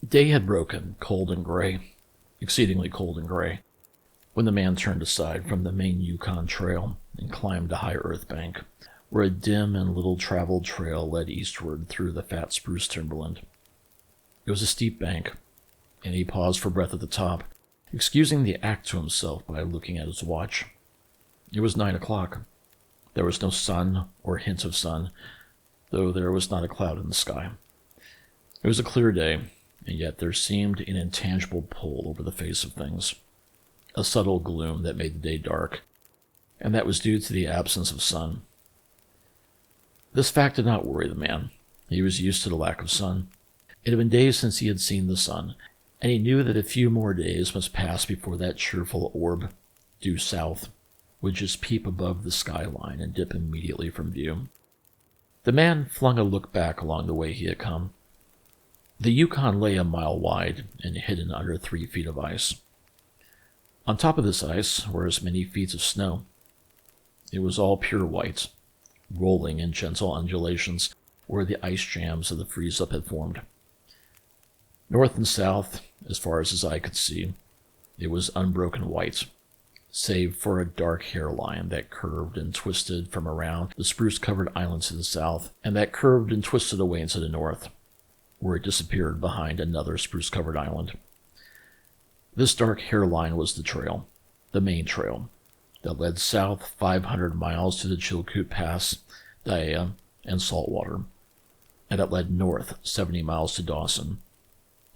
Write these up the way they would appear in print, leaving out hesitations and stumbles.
Day had broken, cold and gray, exceedingly cold and gray, when the man turned aside from the main Yukon Trail and climbed a high earth bank, where a dim and little-traveled trail led eastward through the fat spruce timberland. It was a steep bank, and he paused for breath at the top, excusing the act to himself by looking at his watch. It was 9 o'clock. There was no sun or hint of sun, though there was not a cloud in the sky. It was a clear day, and yet there seemed an intangible pull over the face of things, a subtle gloom that made the day dark, and that was due to the absence of sun. This fact did not worry the man. He was used to the lack of sun. It had been days since he had seen the sun, and he knew that a few more days must pass before that cheerful orb, due south, would just peep above the skyline and dip immediately from view. The man flung a look back along the way he had come. The Yukon lay a mile wide and hidden under 3 feet of ice. On top of this ice were as many feet of snow. It was all pure white, rolling in gentle undulations where the ice jams of the freeze-up had formed. North and south, as far as his eye could see, it was unbroken white, save for a dark hairline that curved and twisted from around the spruce-covered island to the south, and that curved and twisted away into the north, where it disappeared behind another spruce-covered island. This dark hairline was the trail, the main trail, that led south 500 miles to the Chilkoot Pass, Dyea, and Saltwater, and it led north 70 miles to Dawson,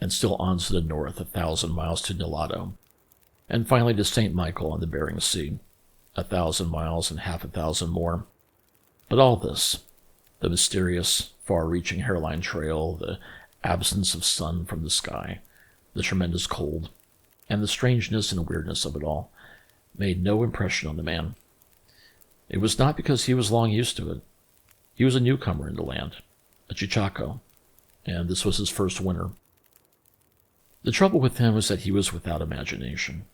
and still on to the north 1,000 miles to Nulato, and finally to St. Michael on the Bering Sea, 1,000 miles and half 1,000 more. But all this, the mysterious, far-reaching hairline trail, the absence of sun from the sky, the tremendous cold, and the strangeness and weirdness of it all, made no impression on the man. It was not because he was long used to it. He was a newcomer in the land, a Chichako, and this was his first winter. The trouble with him was that he was without imagination.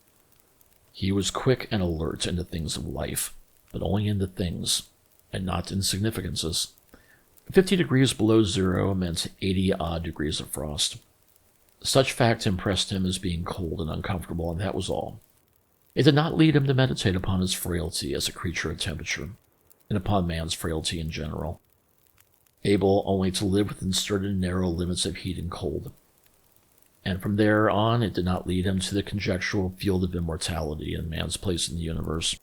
He was quick and alert in the things of life, but only in the things, and not in significances. 50 degrees below zero meant 80-odd degrees of frost. Such fact impressed him as being cold and uncomfortable, and that was all. It did not lead him to meditate upon his frailty as a creature of temperature, and upon man's frailty in general, able only to live within certain narrow limits of heat and cold. And from there on, it did not lead him to the conjectural field of immortality and man's place in the universe.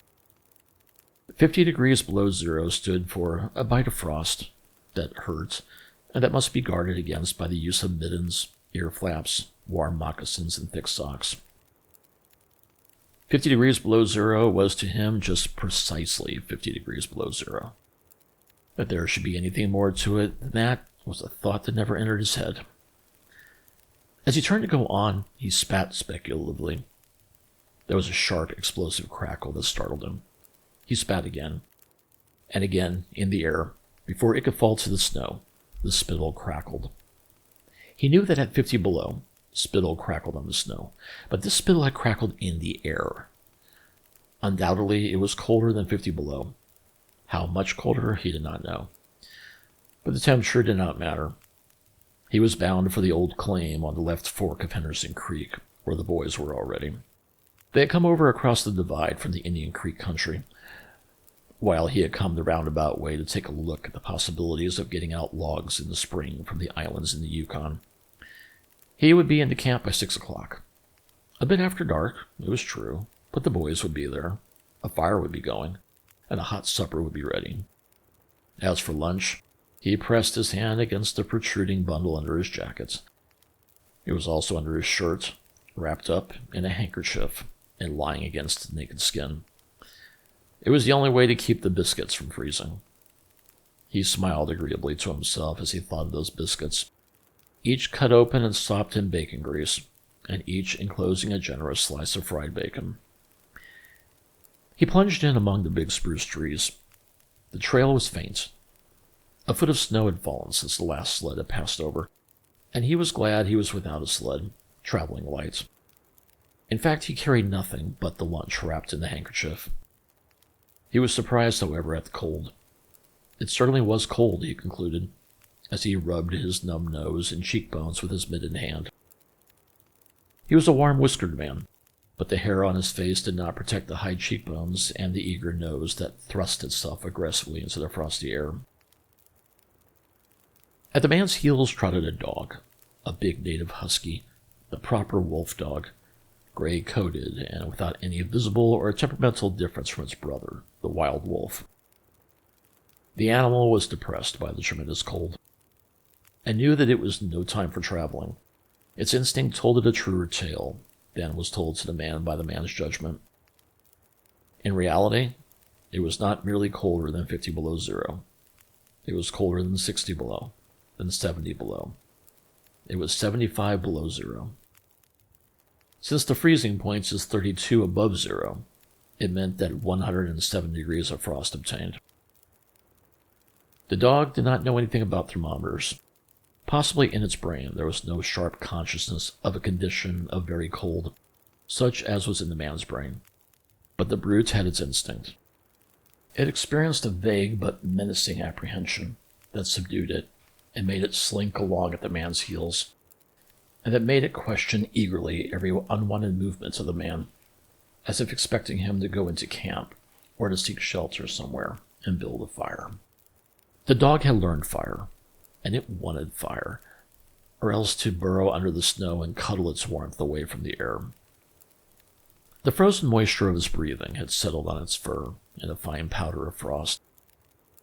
50 degrees below zero stood for a bite of frost that hurt, and that must be guarded against by the use of mittens, ear flaps, warm moccasins, and thick socks. 50 degrees below zero was to him just precisely 50 degrees below zero. That there should be anything more to it than that was a thought that never entered his head. As he turned to go on, he spat speculatively. There was a sharp, explosive crackle that startled him. He spat again, and again, in the air. Before it could fall to the snow, the spittle crackled. He knew that at 50 below, spittle crackled on the snow, but this spittle had crackled in the air. Undoubtedly, it was colder than 50 below. How much colder, he did not know. But the temperature did not matter. He was bound for the old claim on the left fork of Henderson Creek, where the boys were already. They had come over across the divide from the Indian Creek country, while he had come the roundabout way to take a look at the possibilities of getting out logs in the spring from the islands in the Yukon. He would be into camp by 6 o'clock. A bit after dark, it was true, but the boys would be there. A fire would be going, and a hot supper would be ready. As for lunch, he pressed his hand against the protruding bundle under his jacket. It was also under his shirt, wrapped up in a handkerchief and lying against the naked skin. It was the only way to keep the biscuits from freezing. He smiled agreeably to himself as he thought of those biscuits, each cut open and sopped in bacon grease, and each enclosing a generous slice of fried bacon. He plunged in among the big spruce trees. The trail was faint. A foot of snow had fallen since the last sled had passed over, and he was glad he was without a sled, traveling light. In fact, he carried nothing but the lunch wrapped in the handkerchief. He was surprised, however, at the cold. It certainly was cold, he concluded, as he rubbed his numb nose and cheekbones with his mittened hand. He was a warm-whiskered man, but the hair on his face did not protect the high cheekbones and the eager nose that thrust itself aggressively into the frosty air. At the man's heels trotted a dog, a big native husky, the proper wolf dog, gray-coated and without any visible or temperamental difference from its brother, the wild wolf. The animal was depressed by the tremendous cold, and knew that it was no time for traveling. Its instinct told it a truer tale than was told to the man by the man's judgment. In reality, it was not merely colder than 50 below zero. It was colder than 60 below, than 70 below. It was 75 below zero. Since the freezing point is 32 above zero, it meant that 107 degrees of frost obtained. The dog did not know anything about thermometers. Possibly in its brain there was no sharp consciousness of a condition of very cold, such as was in the man's brain. But the brute had its instinct. It experienced a vague but menacing apprehension that subdued it and made it slink along at the man's heels, and that made it question eagerly every unwanted movement of the man, as if expecting him to go into camp or to seek shelter somewhere and build a fire. The dog had learned fire, and it wanted fire, or else to burrow under the snow and cuddle its warmth away from the air. The frozen moisture of his breathing had settled on its fur in a fine powder of frost,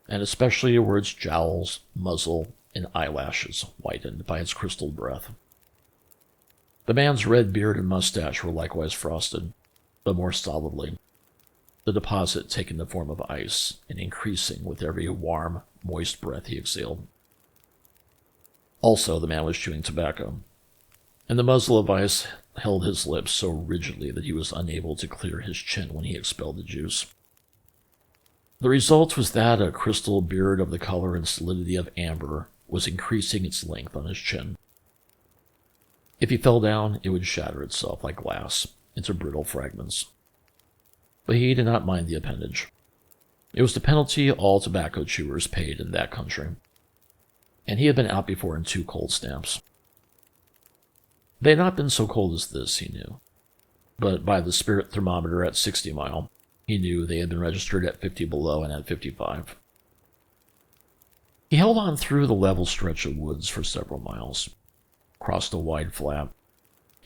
and especially were its jowls, muzzle, and eyelashes whitened by its crystal breath. The man's red beard and mustache were likewise frosted, but more solidly, the deposit taking the form of ice and increasing with every warm, moist breath he exhaled. Also, the man was chewing tobacco, and the muzzle of ice held his lips so rigidly that he was unable to clear his chin when he expelled the juice. The result was that a crystal beard of the color and solidity of amber was increasing its length on his chin. If he fell down, it would shatter itself like glass into brittle fragments. But he did not mind the appendage. It was the penalty all tobacco chewers paid in that country, and he had been out before in 2 cold snaps. They had not been so cold as this, he knew, but by the spirit thermometer at 60 mile, he knew they had been registered at 50 below and at 55. He held on through the level stretch of woods for several miles, crossed a wide flat,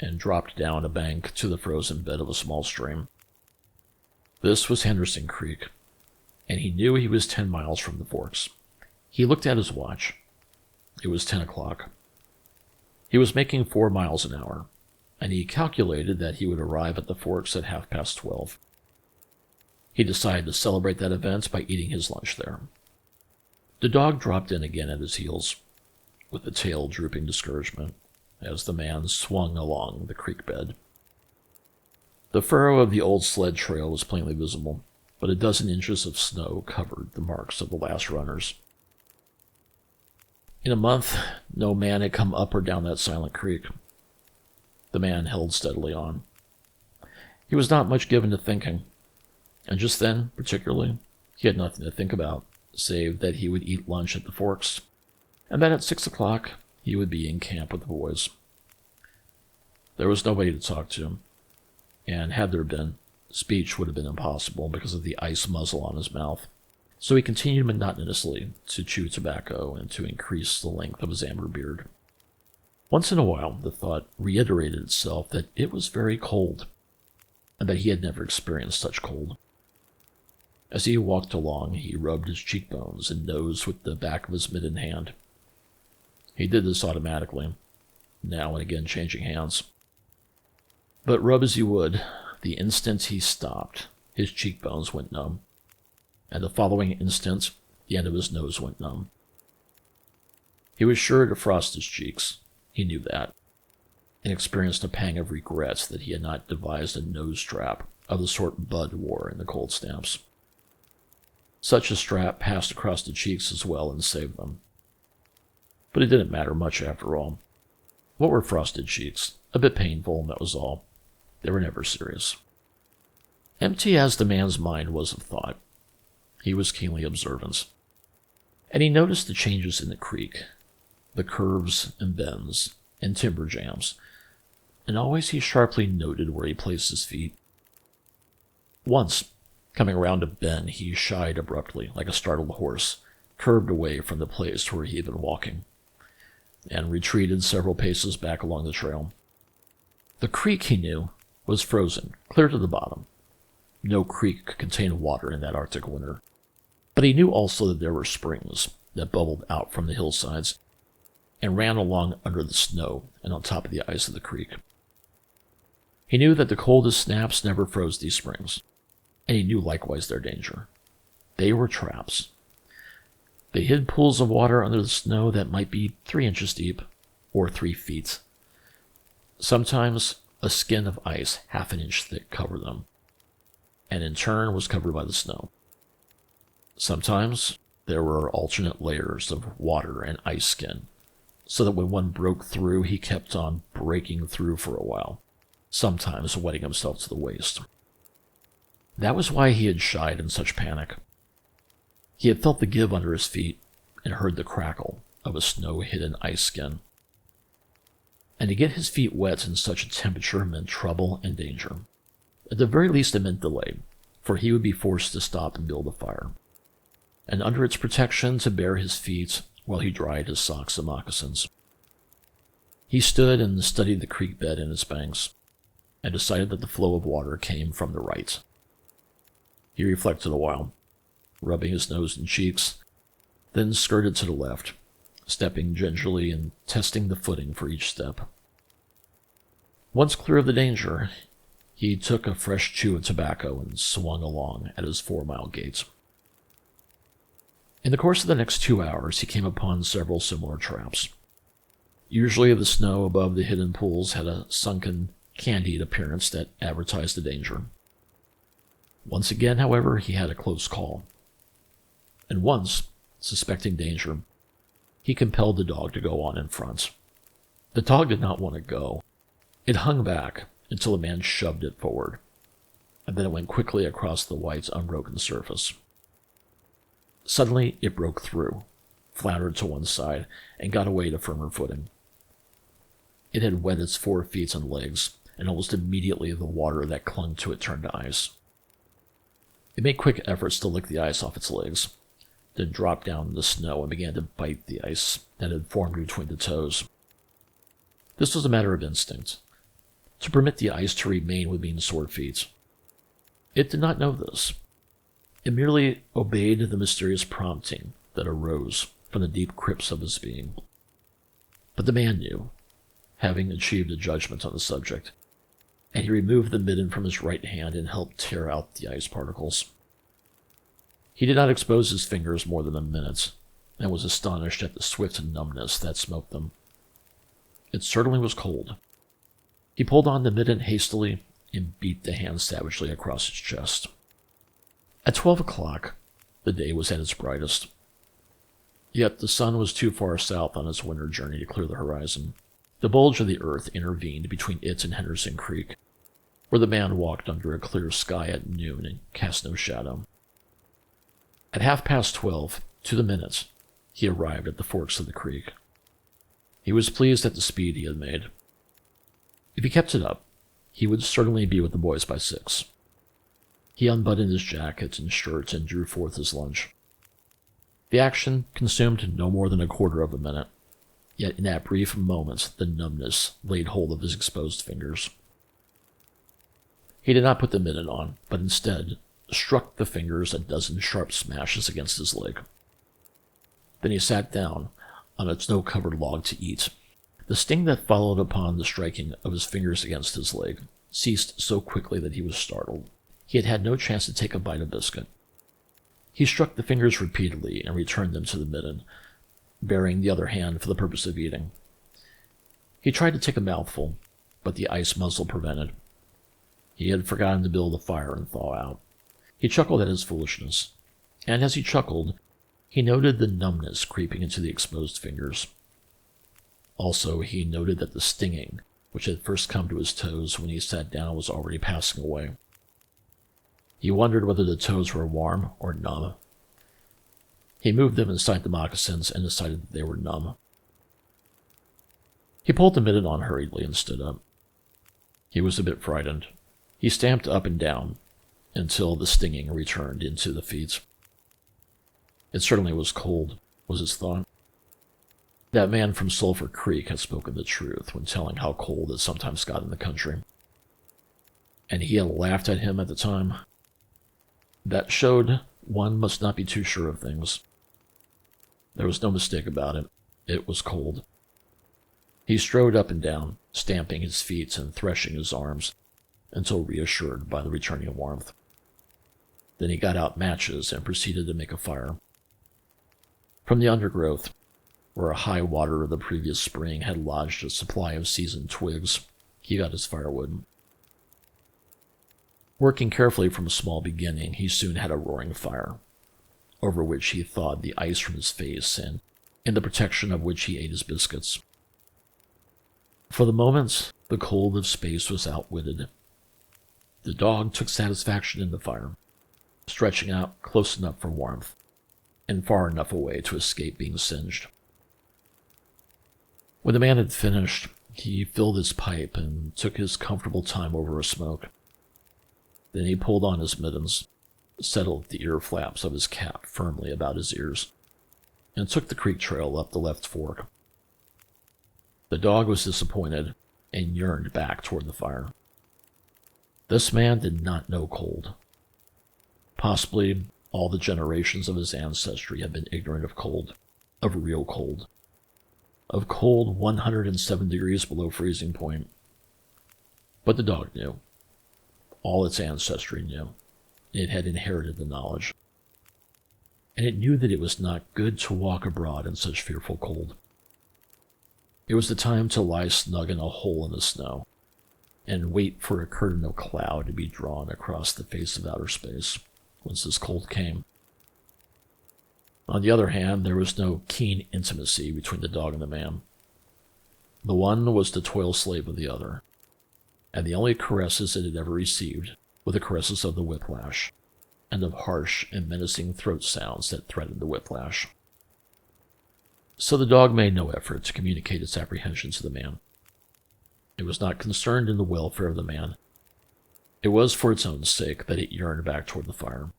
and dropped down a bank to the frozen bed of a small stream. This was Henderson Creek, and he knew he was 10 miles from the forks. He looked at his watch. It was 10 o'clock. He was making 4 miles an hour, and he calculated that he would arrive at the forks at 12:30. He decided to celebrate that event by eating his lunch there. The dog dropped in again at his heels, with the tail drooping discouragement, as the man swung along the creek bed. The furrow of the old sled trail was plainly visible, but a dozen inches of snow covered the marks of the last runners. In a month, no man had come up or down that silent creek. The man held steadily on. He was not much given to thinking, and just then, particularly, he had nothing to think about, save that he would eat lunch at the forks, and that at 6 o'clock he would be in camp with the boys. There was nobody to talk to, and had there been, speech would have been impossible because of the ice muzzle on his mouth. So he continued monotonously to chew tobacco and to increase the length of his amber beard. Once in a while, the thought reiterated itself that it was very cold, and that he had never experienced such cold. As he walked along, he rubbed his cheekbones and nose with the back of his mittened hand. He did this automatically, now and again changing hands. But rub as he would, the instant he stopped, his cheekbones went numb, and the following instant, the end of his nose went numb. He was sure to frost his cheeks, he knew that, and experienced a pang of regret that he had not devised a nose strap of the sort Bud wore in the cold snaps. Such a strap passed across the cheeks as well and saved them. But it didn't matter much after all. What were frosted cheeks? A bit painful, and that was all. They were never serious. Empty as the man's mind was of thought, he was keenly observant, and he noticed the changes in the creek, the curves and bends and timber jams, and always he sharply noted where he placed his feet. Once, coming around a bend, he shied abruptly, like a startled horse, curved away from the place where he had been walking, and retreated several paces back along the trail. The creek, he knew, was frozen, clear to the bottom. No creek could contain water in that Arctic winter. But he knew also that there were springs that bubbled out from the hillsides and ran along under the snow and on top of the ice of the creek. He knew that the coldest snaps never froze these springs, and he knew likewise their danger. They were traps. They hid pools of water under the snow that might be 3 inches deep or 3 feet. Sometimes a skin of ice half an inch thick covered them, and in turn was covered by the snow. Sometimes there were alternate layers of water and ice skin, so that when one broke through, he kept on breaking through for a while, sometimes wetting himself to the waist. That was why he had shied in such panic. He had felt the give under his feet and heard the crackle of a snow-hidden ice skin. And to get his feet wet in such a temperature meant trouble and danger. At the very least, it meant delay, for he would be forced to stop and build a fire, and under its protection to bare his feet while he dried his socks and moccasins. He stood and studied the creek bed and its banks, and decided that the flow of water came from the right. He reflected a while, rubbing his nose and cheeks, then skirted to the left, stepping gingerly and testing the footing for each step. Once clear of the danger, he took a fresh chew of tobacco and swung along at his 4-mile gait. In the course of the next 2 hours, he came upon several similar traps. Usually the snow above the hidden pools had a sunken, candied appearance that advertised the danger. Once again, however, he had a close call. And once, suspecting danger, he compelled the dog to go on in front. The dog did not want to go. It hung back until the man shoved it forward, and then it went quickly across the white, unbroken surface. Suddenly, it broke through, floundered to one side, and got away to firmer footing. It had wet its 4 feet and legs, and almost immediately the water that clung to it turned to ice. It made quick efforts to lick the ice off its legs, then dropped down in the snow and began to bite the ice that had formed between the toes. This was a matter of instinct. To permit the ice to remain would mean sore feet. It did not know this. It merely obeyed the mysterious prompting that arose from the deep crypts of his being. But the man knew, having achieved a judgment on the subject, and he removed the midden from his right hand and helped tear out the ice particles. He did not expose his fingers more than a minute, and was astonished at the swift numbness that smote them. It certainly was cold. He pulled on the midden hastily and beat the hand savagely across his chest. At 12 o'clock, the day was at its brightest. Yet the sun was too far south on its winter journey to clear the horizon. The bulge of the earth intervened between it and Henderson Creek, where the man walked under a clear sky at noon and cast no shadow. At 12:30, to the minute, he arrived at the forks of the creek. He was pleased at the speed he had made. If he kept it up, he would certainly be with the boys by 6. He unbuttoned his jacket and shirt and drew forth his lunch. The action consumed no more than a quarter of a minute, yet in that brief moment the numbness laid hold of his exposed fingers. He did not put the midden on, but instead struck the fingers a dozen sharp smashes against his leg. Then he sat down on a snow-covered log to eat. The sting that followed upon the striking of his fingers against his leg ceased so quickly that he was startled. He had had no chance to take a bite of biscuit. He struck the fingers repeatedly and returned them to the midden, baring the other hand for the purpose of eating. He tried to take a mouthful, but the ice muzzle prevented. He had forgotten to build a fire and thaw out. He chuckled at his foolishness, and as he chuckled, he noted the numbness creeping into the exposed fingers. Also, he noted that the stinging, which had first come to his toes when he sat down, was already passing away. He wondered whether the toes were warm or numb. He moved them inside the moccasins and decided that they were numb. He pulled the midden on hurriedly and stood up. He was a bit frightened. He stamped up and down until the stinging returned into the feet. It certainly was cold, was his thought. That man from Sulphur Creek had spoken the truth when telling how cold it sometimes got in the country. And he had laughed at him at the time. That showed one must not be too sure of things. There was no mistake about it. It was cold. He strode up and down, stamping his feet and threshing his arms, until reassured by the returning warmth. Then he got out matches and proceeded to make a fire. From the undergrowth, where a high water of the previous spring had lodged a supply of seasoned twigs, he got his firewood. Working carefully from a small beginning, he soon had a roaring fire, over which he thawed the ice from his face and in the protection of which he ate his biscuits. For the moment, the cold of space was outwitted. The dog took satisfaction in the fire, stretching out close enough for warmth, and far enough away to escape being singed. When the man had finished, he filled his pipe and took his comfortable time over a smoke. Then he pulled on his mittens, settled the ear flaps of his cap firmly about his ears, and took the creek trail up the left fork. The dog was disappointed and yearned back toward the fire. This man did not know cold. Possibly all the generations of his ancestry had been ignorant of cold, of real cold, of cold 107 degrees below freezing point. But the dog knew. All its ancestry knew. It had inherited the knowledge. And it knew that it was not good to walk abroad in such fearful cold. It was the time to lie snug in a hole in the snow and wait for a curtain of cloud to be drawn across the face of outer space once this cold came. On the other hand, there was no keen intimacy between the dog and the man. The one was the toil slave of the other, and the only caresses it had ever received were the caresses of the whiplash, and of harsh and menacing throat sounds that threatened the whiplash. So the dog made no effort to communicate its apprehensions to the man. It was not concerned in the welfare of the man. It was for its own sake that it yearned back toward the fire.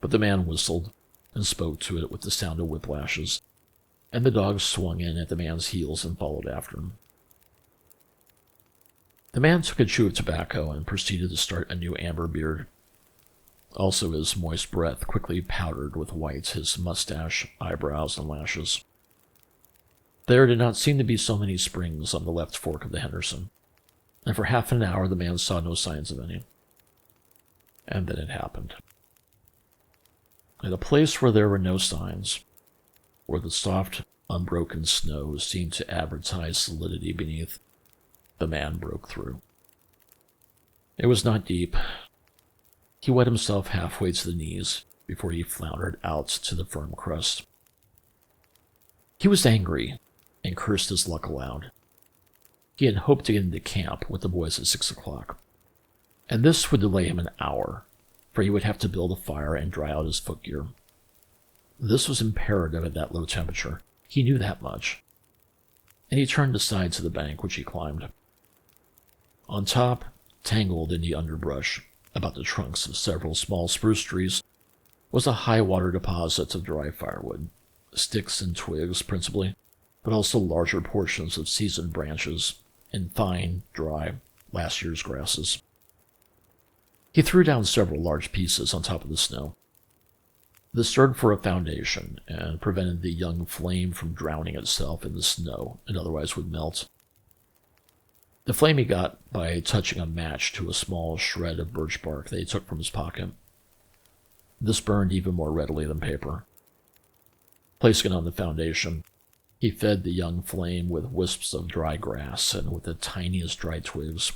But the man whistled and spoke to it with the sound of whiplashes, and the dog swung in at the man's heels and followed after him. The man took a chew of tobacco and proceeded to start a new amber beard. Also his moist breath quickly powdered with white his mustache, eyebrows, and lashes. There did not seem to be so many springs on the left fork of the Henderson, and for half an hour the man saw no signs of any. And then it happened. At a place where there were no signs, where the soft, unbroken snow seemed to advertise solidity beneath, the man broke through. It was not deep. He wet himself halfway to the knees before he floundered out to the firm crust. He was angry and cursed his luck aloud. He had hoped to get into camp with the boys at 6 o'clock, and this would delay him an hour, for he would have to build a fire and dry out his footgear. This was imperative at that low temperature. He knew that much. And he turned aside to the bank, which he climbed. On top, tangled in the underbrush, about the trunks of several small spruce trees, was a high-water deposit of dry firewood, sticks and twigs principally, but also larger portions of seasoned branches and fine, dry, last year's grasses. He threw down several large pieces on top of the snow. This served for a foundation and prevented the young flame from drowning itself in the snow and otherwise would melt. The flame he got by touching a match to a small shred of birch bark that he took from his pocket. This burned even more readily than paper. Placing it on the foundation, he fed the young flame with wisps of dry grass and with the tiniest dry twigs.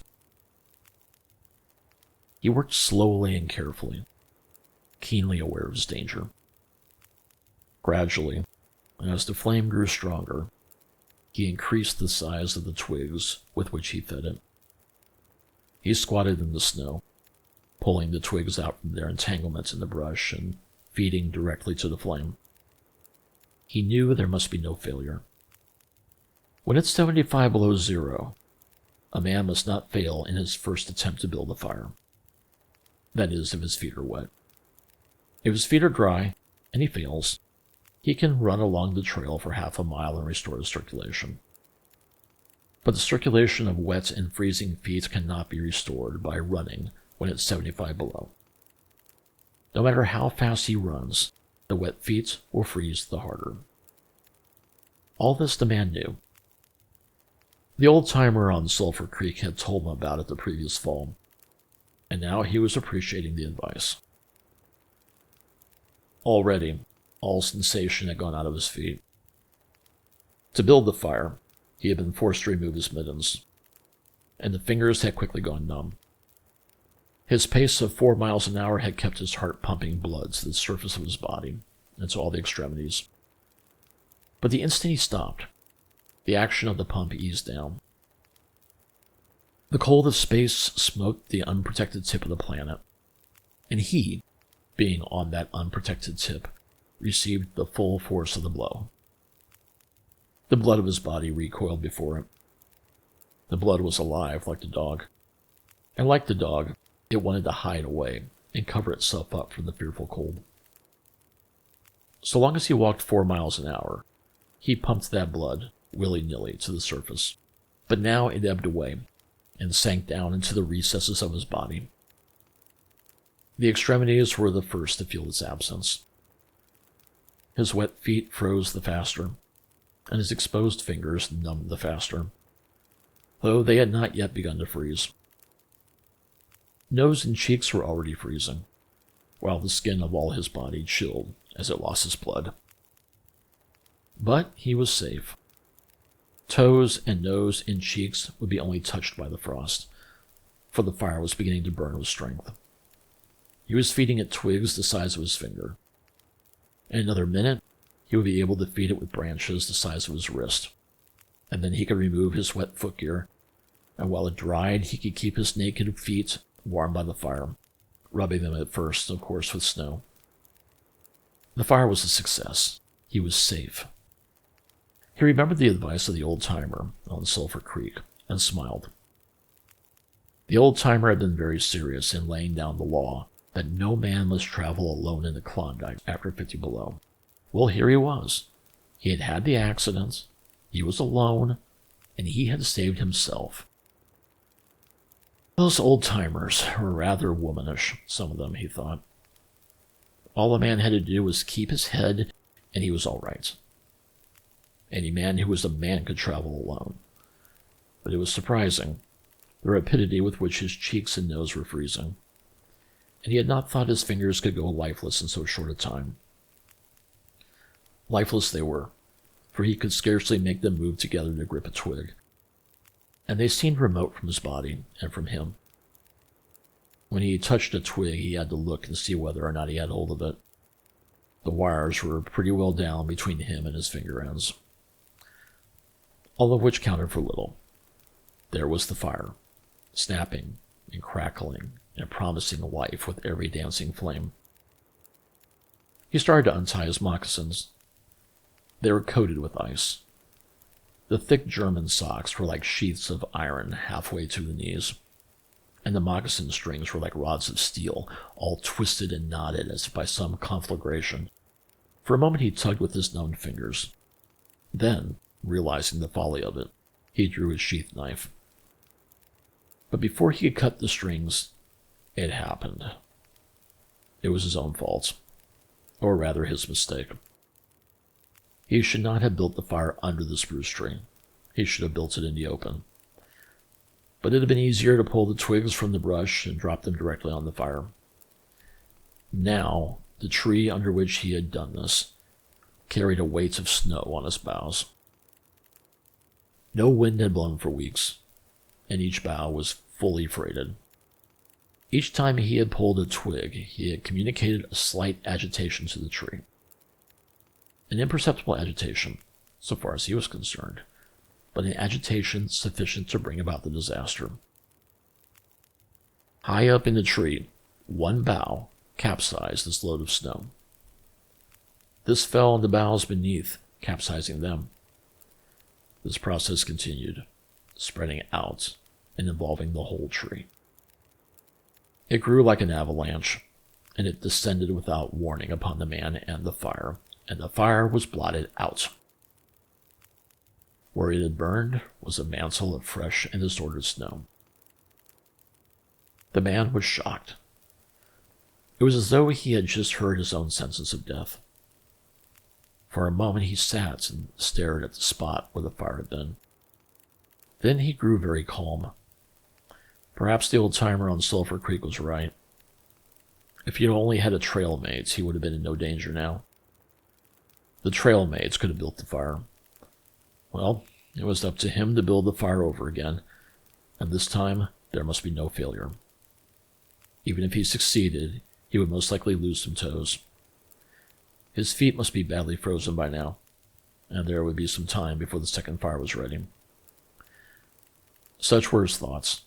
He worked slowly and carefully, keenly aware of his danger. Gradually, as the flame grew stronger, he increased the size of the twigs with which he fed it. He squatted in the snow, pulling the twigs out from their entanglements in the brush and feeding directly to the flame. He knew there must be no failure. When it's 75 below zero, A man must not fail in his first attempt to build a fire. That is, if his feet are wet. If his feet are dry, and he fails, he can run along the trail for half a mile and restore the circulation. But the circulation of wet and freezing feet cannot be restored by running when it's 75 below. No matter how fast he runs, the wet feet will freeze the harder. All this the man knew. The old-timer on Sulphur Creek had told him about it the previous fall, and now he was appreciating the advice. Already, all sensation had gone out of his feet. To build the fire, he had been forced to remove his mittens, and the fingers had quickly gone numb. His pace of 4 miles an hour had kept his heart pumping blood to the surface of his body and to all the extremities. But the instant he stopped, the action of the pump eased down. The cold of space smote the unprotected tip of the planet, and he, being on that unprotected tip, received the full force of the blow. The blood of his body recoiled before it. The blood was alive like the dog, and like the dog, it wanted to hide away and cover itself up from the fearful cold. So long as he walked 4 miles an hour, he pumped that blood willy-nilly to the surface, but now it ebbed away and sank down into the recesses of his body. The extremities were the first to feel its absence. His wet feet froze the faster, and his exposed fingers numbed the faster, though they had not yet begun to freeze. Nose and cheeks were already freezing, while the skin of all his body chilled as it lost its blood. But he was safe. Toes and nose and cheeks would be only touched by the frost, for the fire was beginning to burn with strength. He was feeding it twigs the size of his finger. In another minute, he would be able to feed it with branches the size of his wrist, and then he could remove his wet footgear, and while it dried, he could keep his naked feet warm by the fire, rubbing them at first, of course, with snow. The fire was a success. He was safe. He remembered the advice of the old-timer on Sulphur Creek and smiled. The old-timer had been very serious in laying down the law that no man must travel alone in the Klondike after 50 below. Well, here he was. He had had the accident, he was alone, and he had saved himself. Those old-timers were rather womanish, some of them, he thought. All a man had to do was keep his head, and he was all right. Any man who was a man could travel alone. But it was surprising, the rapidity with which his cheeks and nose were freezing. And he had not thought his fingers could go lifeless in so short a time. Lifeless they were, for he could scarcely make them move together to grip a twig, and they seemed remote from his body and from him. When he touched a twig, he had to look and see whether or not he had hold of it. The wires were pretty well down between him and his finger ends, all of which counted for little. There was the fire, snapping and crackling and promising life with every dancing flame. He started to untie his moccasins. They were coated with ice. The thick German socks were like sheaths of iron halfway to the knees, and the moccasin strings were like rods of steel, all twisted and knotted as if by some conflagration. For a moment he tugged with his numbed fingers. Then, realizing the folly of it, he drew his sheath knife. But before he could cut the strings, it happened. It was his own fault, or rather his mistake. He should not have built the fire under the spruce tree. He should have built it in the open. But it had been easier to pull the twigs from the brush and drop them directly on the fire. Now, the tree under which he had done this carried a weight of snow on its boughs. No wind had blown for weeks, and each bough was fully freighted. Each time he had pulled a twig, he had communicated a slight agitation to the tree. An imperceptible agitation, so far as he was concerned, but an agitation sufficient to bring about the disaster. High up in the tree, one bough capsized this load of snow. This fell on the boughs beneath, capsizing them. This process continued, spreading out and involving the whole tree. It grew like an avalanche, and it descended without warning upon the man and the fire was blotted out. Where it had burned was a mantle of fresh and disordered snow. The man was shocked. It was as though he had just heard his own sentence of death. For a moment he sat and stared at the spot where the fire had been. Then he grew very calm. Perhaps the old-timer on Sulphur Creek was right. If he had only had a trail mate, he would have been in no danger now. The trail mates could have built the fire. Well, it was up to him to build the fire over again, and this time there must be no failure. Even if he succeeded, he would most likely lose some toes. His feet must be badly frozen by now, and there would be some time before the second fire was ready. Such were his thoughts,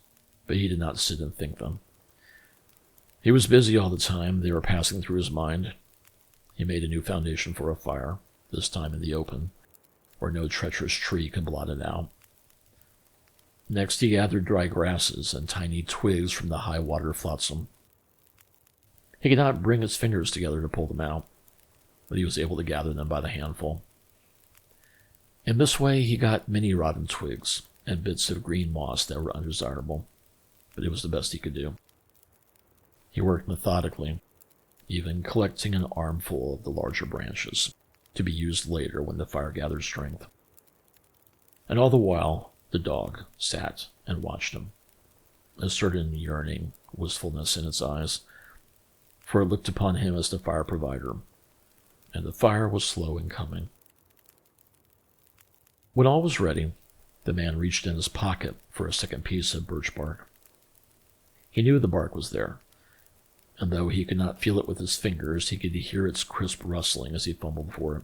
but he did not sit and think them. He was busy all the time. They were passing through his mind. He made a new foundation for a fire, this time in the open, where no treacherous tree could blot it out. Next he gathered dry grasses and tiny twigs from the high water flotsam. He could not bring his fingers together to pull them out, but he was able to gather them by the handful. In this way he got many rotten twigs and bits of green moss that were undesirable, but it was the best he could do. He worked methodically, even collecting an armful of the larger branches, to be used later when the fire gathered strength. And all the while, the dog sat and watched him, a certain yearning wistfulness in its eyes, for it looked upon him as the fire provider, and the fire was slow in coming. When all was ready, the man reached in his pocket for a second piece of birch bark. He knew the bark was there, and though he could not feel it with his fingers, he could hear its crisp rustling as he fumbled for it.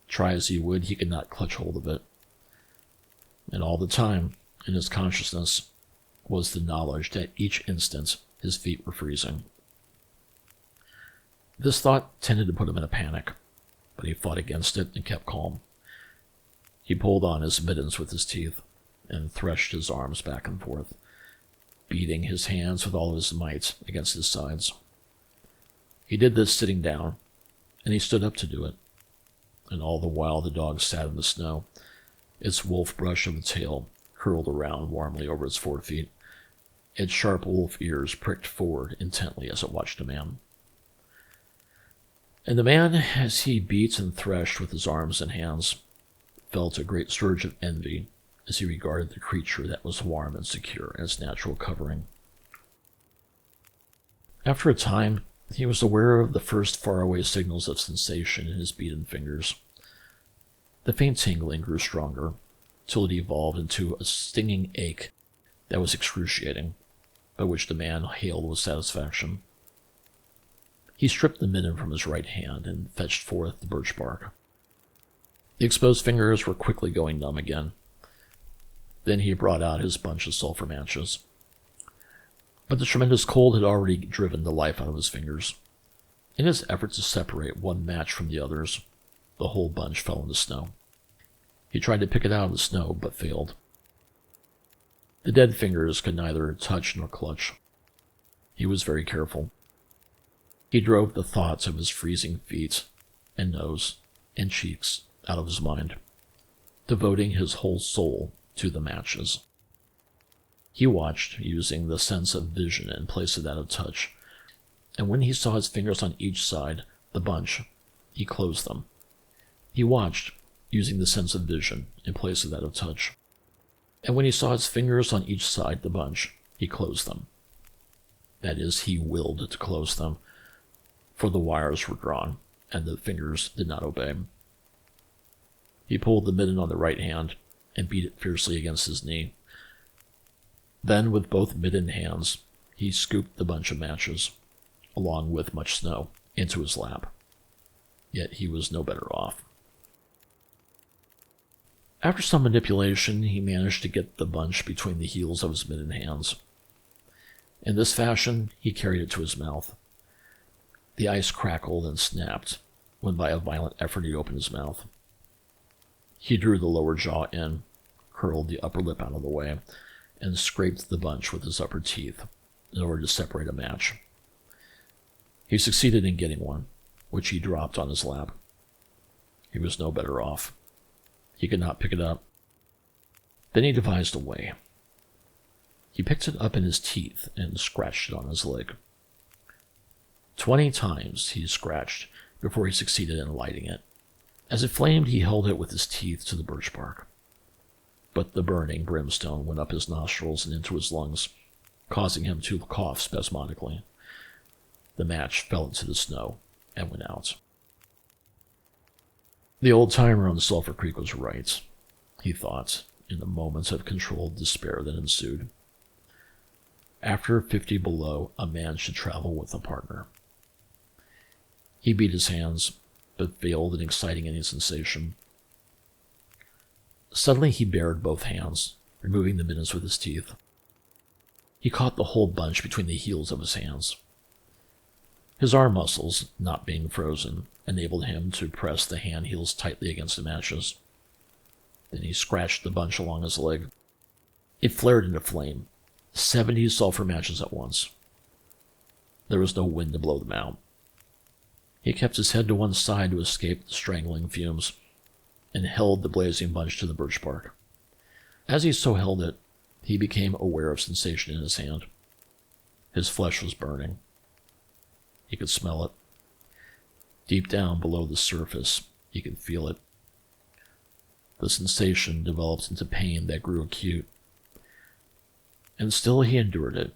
Try as he would, he could not clutch hold of it. And all the time, in his consciousness, was the knowledge that each instant his feet were freezing. This thought tended to put him in a panic, but he fought against it and kept calm. He pulled on his mittens with his teeth and threshed his arms back and forth, beating his hands with all his might against his sides. He did this sitting down, and he stood up to do it, and all the while the dog sat in the snow, its wolf brush of a tail curled around warmly over its forefeet, its sharp wolf ears pricked forward intently as it watched a man. And the man, as he beat and threshed with his arms and hands, felt a great surge of envy as he regarded the creature that was warm and secure in its natural covering. After a time, he was aware of the first faraway signals of sensation in his beaten fingers. The faint tingling grew stronger, till it evolved into a stinging ache that was excruciating, but which the man hailed with satisfaction. He stripped the mitten from his right hand and fetched forth the birch bark. The exposed fingers were quickly going numb again. Then he brought out his bunch of sulphur matches. But the tremendous cold had already driven the life out of his fingers. In his effort to separate one match from the others, the whole bunch fell in the snow. He tried to pick it out of the snow, but failed. The dead fingers could neither touch nor clutch. He was very careful. He drove the thoughts of his freezing feet and nose and cheeks out of his mind, devoting his whole soul to the matches. He watched, using the sense of vision in place of that of touch, and when he saw his fingers on each side, the bunch, he closed them. He watched, using the sense of vision in place of that of touch, and when he saw his fingers on each side, the bunch, he closed them. That is, he willed to close them, for the wires were drawn, and the fingers did not obey. He pulled the mitten on the right hand and beat it fiercely against his knee. Then, with both mittened hands, he scooped the bunch of matches, along with much snow, into his lap. Yet he was no better off. After some manipulation, he managed to get the bunch between the heels of his mittened hands. In this fashion, he carried it to his mouth. The ice crackled and snapped when by a violent effort he opened his mouth. He drew the lower jaw in, curled the upper lip out of the way, and scraped the bunch with his upper teeth in order to separate a match. He succeeded in getting one, which he dropped on his lap. He was no better off. He could not pick it up. Then he devised a way. He picked it up in his teeth and scratched it on his leg. 20 times he scratched before he succeeded in lighting it. As it flamed, he held it with his teeth to the birch bark. But the burning brimstone went up his nostrils and into his lungs, causing him to cough spasmodically. The match fell into the snow and went out. The old-timer on Sulphur Creek was right, he thought, in the moments of controlled despair that ensued. After 50 below, a man should travel with a partner. He beat his hands, but failed in exciting any sensation. Suddenly he bared both hands, removing the mittens with his teeth. He caught the whole bunch between the heels of his hands. His arm muscles, not being frozen, enabled him to press the hand heels tightly against the matches. Then he scratched the bunch along his leg. It flared into flame, 70 sulfur matches at once. There was no wind to blow them out. He kept his head to one side to escape the strangling fumes, and held the blazing bunch to the birch bark. As he so held it, he became aware of sensation in his hand. His flesh was burning. He could smell it. Deep down below the surface, he could feel it. The sensation developed into pain that grew acute. And still he endured it,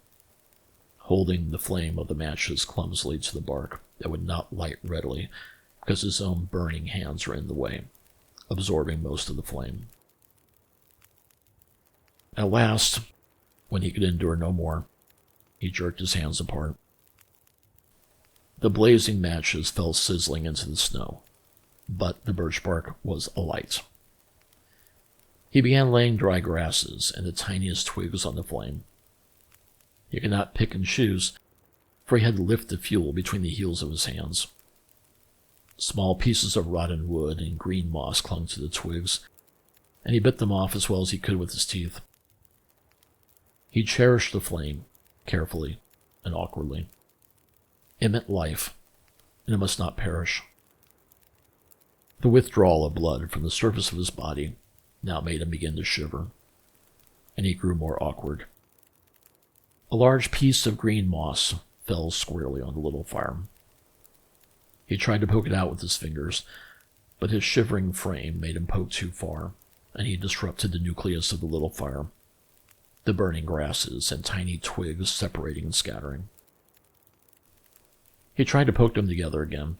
holding the flame of the matches clumsily to the bark that would not light readily because his own burning hands were in the way, absorbing most of the flame. At last, when he could endure no more, he jerked his hands apart. The blazing matches fell sizzling into the snow, but the birch bark was alight. He began laying dry grasses and the tiniest twigs on the flame. He could not pick and choose, for he had to lift the fuel between the heels of his hands. Small pieces of rotten wood and green moss clung to the twigs, and he bit them off as well as he could with his teeth. He cherished the flame, carefully and awkwardly. It meant life, and it must not perish. The withdrawal of blood from the surface of his body now made him begin to shiver, and he grew more awkward. A large piece of green moss fell squarely on the little fire. He tried to poke it out with his fingers, but his shivering frame made him poke too far, and he disrupted the nucleus of the little fire, the burning grasses and tiny twigs separating and scattering. He tried to poke them together again,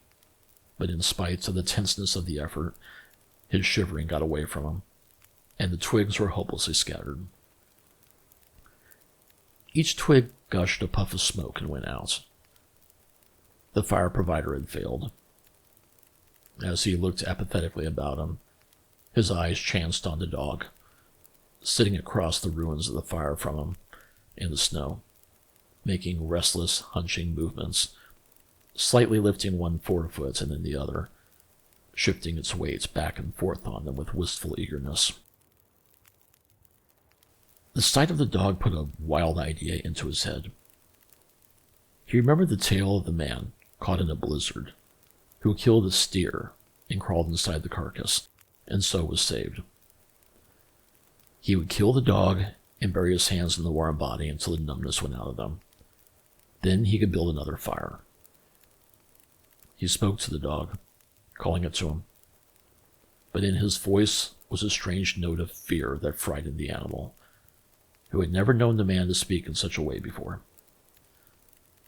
but in spite of the tenseness of the effort, his shivering got away from him, and the twigs were hopelessly scattered. Each twig gushed a puff of smoke and went out. The fire provider had failed. As he looked apathetically about him, his eyes chanced on the dog, sitting across the ruins of the fire from him in the snow, making restless, hunching movements, slightly lifting one forefoot and then the other, shifting its weight back and forth on them with wistful eagerness. The sight of the dog put a wild idea into his head. He remembered the tale of the man caught in a blizzard, who killed a steer and crawled inside the carcass, and so was saved. He would kill the dog and bury his hands in the warm body until the numbness went out of them. Then he could build another fire. He spoke to the dog, calling it to him, but in his voice was a strange note of fear that frightened the animal, who had never known the man to speak in such a way before.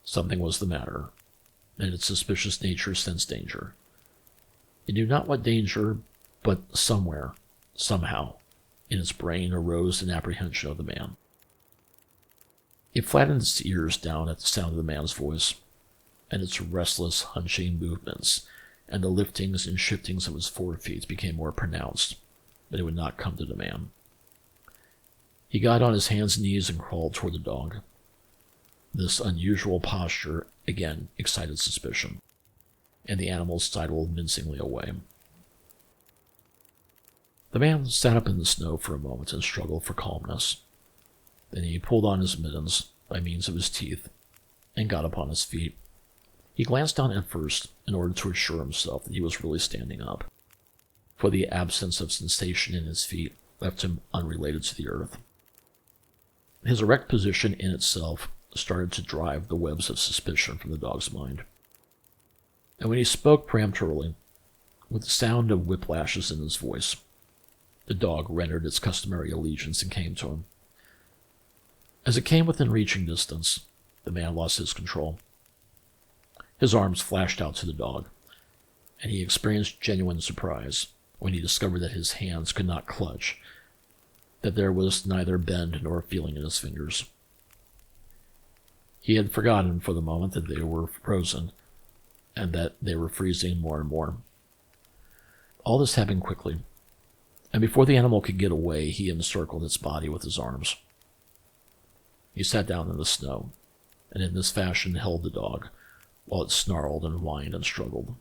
Something was the matter, and its suspicious nature sensed danger. It knew not what danger, but somewhere, somehow, in its brain arose an apprehension of the man. It flattened its ears down at the sound of the man's voice, and its restless, hunching movements, and the liftings and shiftings of his forefeet became more pronounced, but it would not come to the man. He got on his hands and knees and crawled toward the dog. This unusual posture again excited suspicion, and the animal sidled mincingly away. The man sat up in the snow for a moment and struggled for calmness. Then he pulled on his mittens by means of his teeth and got upon his feet. He glanced down at first in order to assure himself that he was really standing up, for the absence of sensation in his feet left him unrelated to the earth. His erect position in itself started to drive the webs of suspicion from the dog's mind. And when he spoke peremptorily, with the sound of whiplashes in his voice, the dog rendered its customary allegiance and came to him. As it came within reaching distance, the man lost his control. His arms flashed out to the dog, and he experienced genuine surprise when he discovered that his hands could not clutch, that there was neither bend nor feeling in his fingers. He had forgotten for the moment that they were frozen, and that they were freezing more and more. All this happened quickly, and before the animal could get away, he encircled its body with his arms. He sat down in the snow, and in this fashion held the dog, while it snarled and whined and struggled.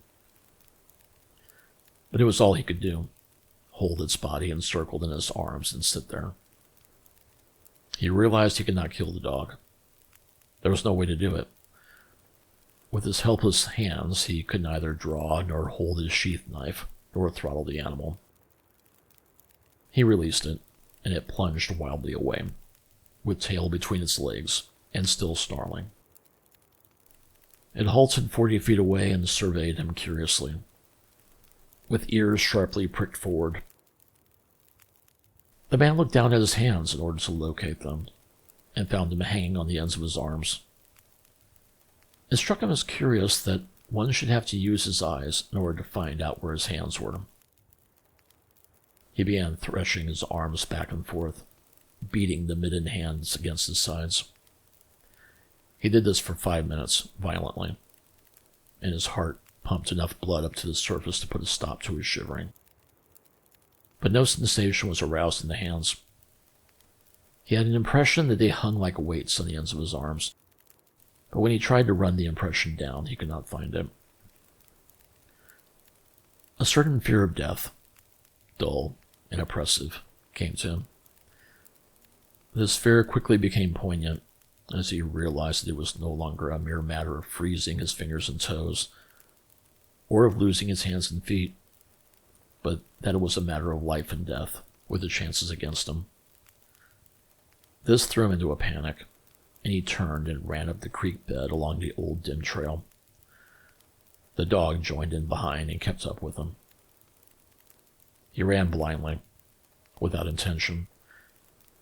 But it was all he could do, hold its body encircled in his arms and sit there. He realized he could not kill the dog. There was no way to do it. With his helpless hands, he could neither draw nor hold his sheath knife, nor throttle the animal. He released it, and it plunged wildly away, with tail between its legs, and still snarling. It halted 40 feet away and surveyed him curiously, with ears sharply pricked forward. The man looked down at his hands in order to locate them, and found them hanging on the ends of his arms. It struck him as curious that one should have to use his eyes in order to find out where his hands were. He began threshing his arms back and forth, beating the mittened hands against his sides. He did this for 5 minutes, violently, and his heart pumped enough blood up to the surface to put a stop to his shivering. But no sensation was aroused in the hands. He had an impression that they hung like weights on the ends of his arms, but when he tried to run the impression down, he could not find it. A certain fear of death, dull and oppressive, came to him. This fear quickly became poignant as he realized that it was no longer a mere matter of freezing his fingers and toes, or of losing his hands and feet, but that it was a matter of life and death, with the chances against him. This threw him into a panic, and he turned and ran up the creek bed along the old dim trail. The dog joined in behind and kept up with him. He ran blindly, without intention,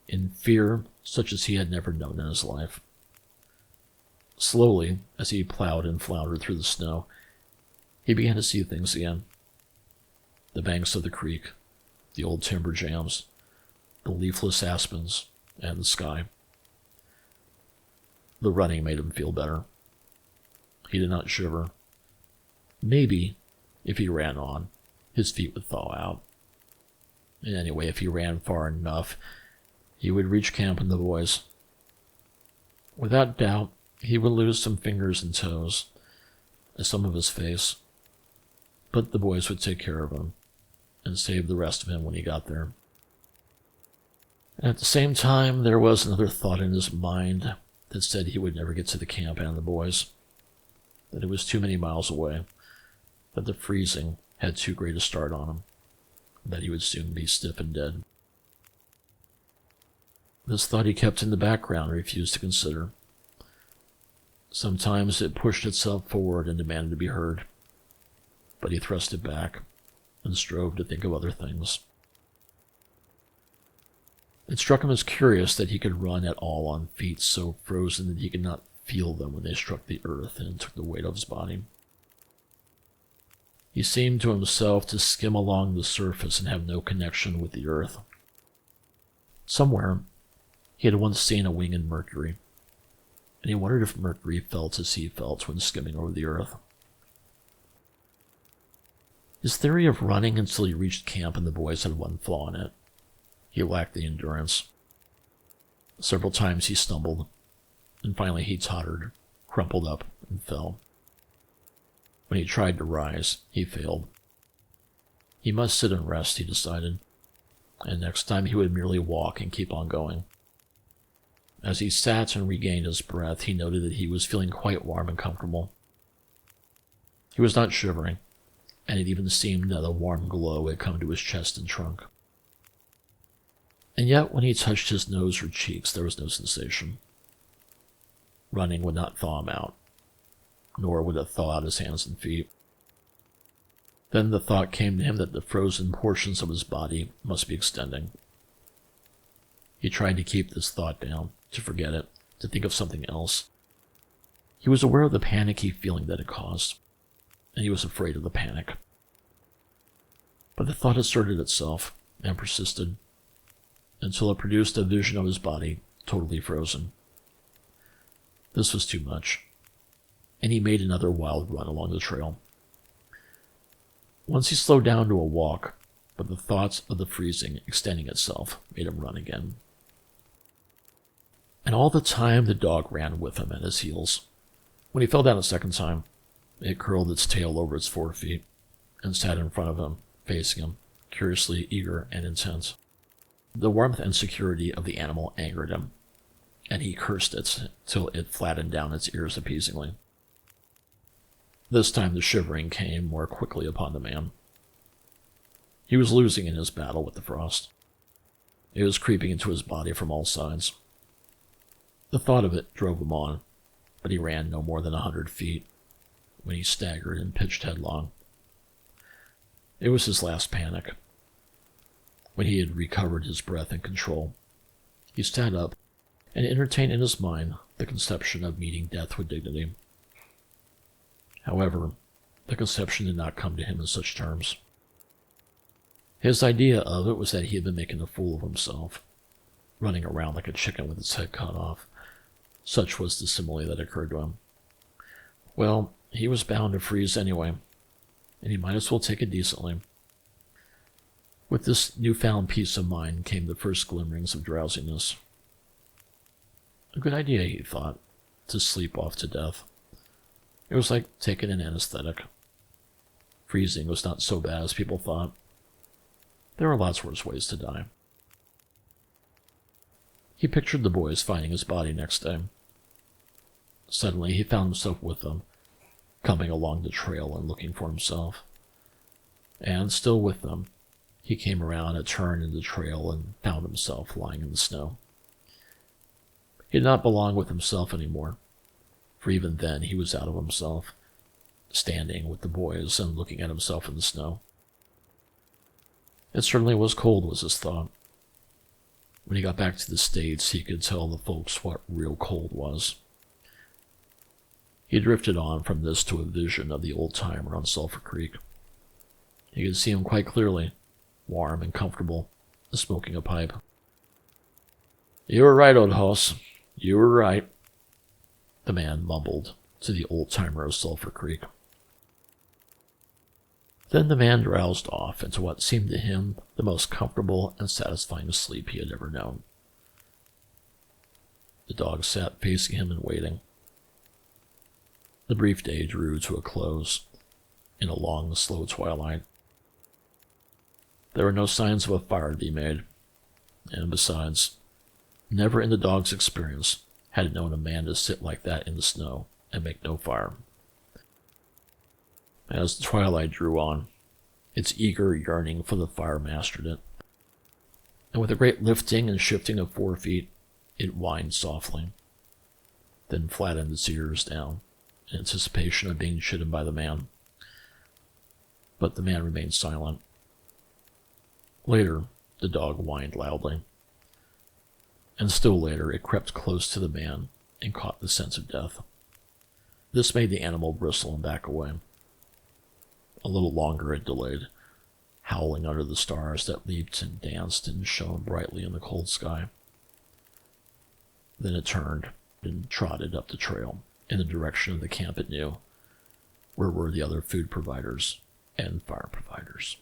in fear such as he had never known in his life. Slowly, as he plowed and floundered through the snow, he began to see things again. The banks of the creek, the old timber jams, the leafless aspens, and the sky. The running made him feel better. He did not shiver. Maybe, if he ran on, his feet would thaw out. And anyway, if he ran far enough, he would reach camp and the boys. Without doubt, he would lose some fingers and toes, and some of his face. But the boys would take care of him, and save the rest of him when he got there. And at the same time, there was another thought in his mind that said he would never get to the camp and the boys, that it was too many miles away, that the freezing had too great a start on him, that he would soon be stiff and dead. This thought he kept in the background and refused to consider. Sometimes it pushed itself forward and demanded to be heard, but he thrust it back and strove to think of other things. It struck him as curious that he could run at all on feet so frozen that he could not feel them when they struck the earth and took the weight of his body. He seemed to himself to skim along the surface and have no connection with the earth. Somewhere, he had once seen a winged Mercury, and he wondered if Mercury felt as he felt when skimming over the earth. His theory of running until he reached camp and the boys had one flaw in it. He lacked the endurance. Several times he stumbled, and finally he tottered, crumpled up, and fell. When he tried to rise, he failed. He must sit and rest, he decided, and next time he would merely walk and keep on going. As he sat and regained his breath, he noted that he was feeling quite warm and comfortable. He was not shivering, and it even seemed that a warm glow had come to his chest and trunk. And yet, when he touched his nose or cheeks, there was no sensation. Running would not thaw him out, nor would it thaw out his hands and feet. Then the thought came to him that the frozen portions of his body must be extending. He tried to keep this thought down, to forget it, to think of something else. He was aware of the panicky feeling that it caused, and he was afraid of the panic. But the thought asserted itself and persisted until it produced a vision of his body totally frozen. This was too much, and he made another wild run along the trail. Once he slowed down to a walk, but the thoughts of the freezing extending itself made him run again. And all the time the dog ran with him at his heels. When he fell down a second time, it curled its tail over its 4 feet and sat in front of him, facing him, curiously eager and intent. The warmth and security of the animal angered him, and he cursed it till it flattened down its ears appeasingly. This time the shivering came more quickly upon the man. He was losing in his battle with the frost. It was creeping into his body from all sides. The thought of it drove him on, but he ran no more than 100 feet when he staggered and pitched headlong. It was his last panic. When he had recovered his breath and control, he sat up and entertained in his mind the conception of meeting death with dignity. However, the conception did not come to him in such terms. His idea of it was that he had been making a fool of himself, running around like a chicken with its head cut off. Such was the simile that occurred to him. Well, he was bound to freeze anyway, and he might as well take it decently. With this newfound peace of mind came the first glimmerings of drowsiness. A good idea, he thought, to sleep off to death. It was like taking an anesthetic. Freezing was not so bad as people thought. There were lots worse ways to die. He pictured the boys finding his body next day. Suddenly he found himself with them, coming along the trail and looking for himself. And still with them, he came around a turn in the trail and found himself lying in the snow. He did not belong with himself anymore, for even then he was out of himself, standing with the boys and looking at himself in the snow. It certainly was cold, was his thought. When he got back to the States, he could tell the folks what real cold was. He drifted on from this to a vision of the old-timer on Sulphur Creek. He could see him quite clearly, warm and comfortable, smoking a pipe. "You were right, old hoss. You were right," the man mumbled to the old-timer of Sulphur Creek. Then the man drowsed off into what seemed to him the most comfortable and satisfying sleep he had ever known. The dog sat facing him and waiting. The brief day drew to a close in a long, slow twilight. There were no signs of a fire to be made, and besides, never in the dog's experience had it known a man to sit like that in the snow and make no fire. As the twilight drew on, its eager yearning for the fire mastered it, and with a great lifting and shifting of 4 feet, it whined softly, then flattened its ears down in anticipation of being chidden by the man. But the man remained silent. Later, the dog whined loudly, and still later it crept close to the man and caught the scent of death. This made the animal bristle and back away. A little longer it delayed, howling under the stars that leaped and danced and shone brightly in the cold sky. Then it turned and trotted up the trail in the direction of the camp it knew, where were the other food providers and fire providers.